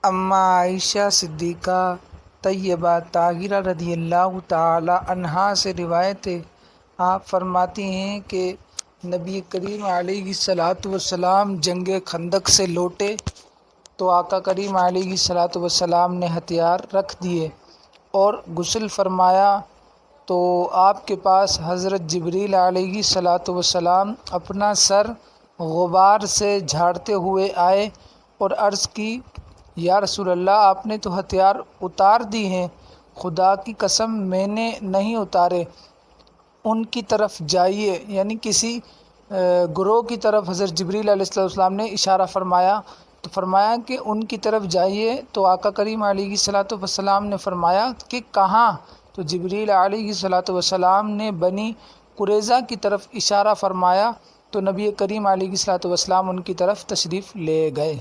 अम्मा आयशा सिद्दीक़ा तय्यबा ताहिरा रज़ियल्लाहु ताला अन्हा से रिवायत है। आप फरमाती हैं कि नबी करीम अलैहिस्सलातु वस्सलाम जंग खंदक से लौटे तो आका करीम अलैहिस्सलातु वस्सलाम ने हथियार रख दिए और गुस्ल फरमाया तो आपके पास हज़रत जिब्रील अलैहिस्सलातु वस्सलाम अपना सर गुबार से झाड़ते हुए आए और अर्ज़ की, या रसूल अल्लाह, आपने तो हथियार उतार दी हैं, खुदा की कसम मैंने नहीं उतारे, उनकी तरफ जाइए। यानी किसी गुरोह की तरफ हज़रत जिब्रील अलैहिस्सलाम ने इशारा फरमाया तो फरमाया कि उनकी तरफ जाइए। तो आका करीम अलैहिस्सलातु वस्सलाम ने फरमाया कि कहाँ? तो जिब्रील अलैहिस्सलातु वस्सलाम ने बनी कुरैज़ा की तरफ इशारा फरमाया तो नबी करीम अलैहिस्सलातु वस्सलाम उनकी तरफ तशरीफ़ ले गए।